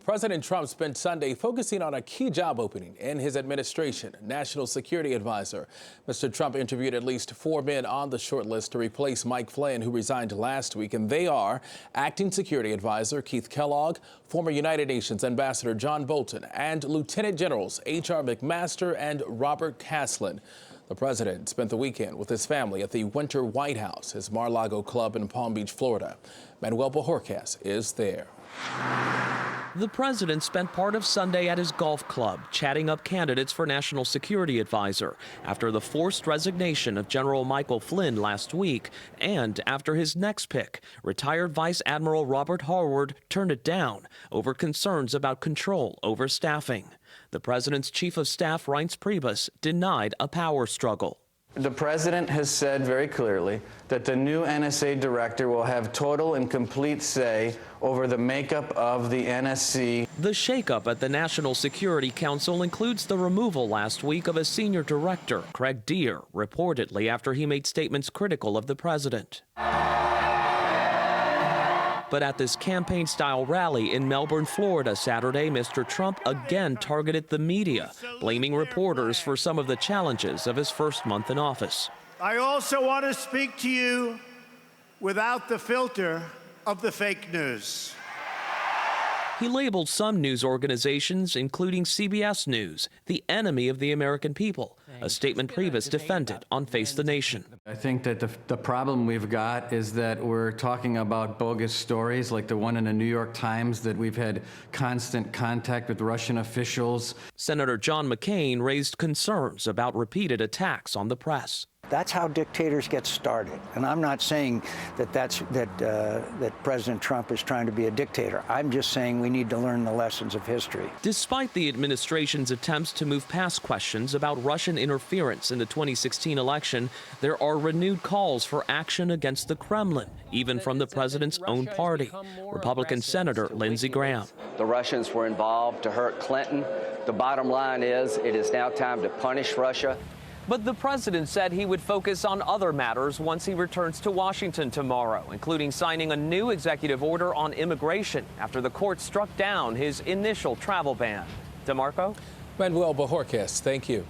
President Trump spent Sunday focusing on a key job opening in his administration, National Security Advisor. Mr. Trump interviewed at least 4 men on the short list to replace Mike Flynn, who resigned last week, and they are Acting Security Advisor Keith Kellogg, former United Nations Ambassador John Bolton, and Lieutenant Generals H.R. McMaster and Robert Caslin. The president spent the weekend with his family at the Winter White House, his Mar-a-Lago club in Palm Beach, Florida. Manuel Bojorquez is there. The president spent part of Sunday at his golf club, chatting up candidates for National Security Advisor after the forced resignation of General Michael Flynn last week, and after his next pick, retired Vice Admiral Robert Harward, turned it down over concerns about control over staffing. The president's chief of staff, Reince Priebus, denied a power struggle. The president has said very clearly that the new NSA director will have total and complete say over the makeup of the NSC. The shakeup at the National Security Council includes the removal last week of a senior director, Craig Deere, reportedly after he made statements critical of the president. But at this campaign-style rally in Melbourne, Florida, Saturday, Mr. Trump again targeted the media, blaming reporters for some of the challenges of his first month in office. I also want to speak to you without the filter of the fake news. He labeled some news organizations, including CBS News, the enemy of the American people, a statement Priebus defended on Face the Nation. I think that the problem we've got is that we're talking about bogus stories like the one in the New York Times that we've had constant contact with Russian officials. Senator John McCain raised concerns about repeated attacks on the press. That's how dictators get started. And I'm not saying that President Trump is trying to be a dictator. I'm just saying we need to learn the lessons of history. Despite the administration's attempts to move past questions about Russian interference in the 2016 election, there are renewed calls for action against the Kremlin, even from the president's own party. Republican Senator Lindsey Graham. The Russians were involved to hurt Clinton. The bottom line is it is now time to punish Russia. But the president said he would focus on other matters once he returns to Washington tomorrow, including signing a new executive order on immigration after the court struck down his initial travel ban. DeMarco? Manuel Bojorquez, thank you.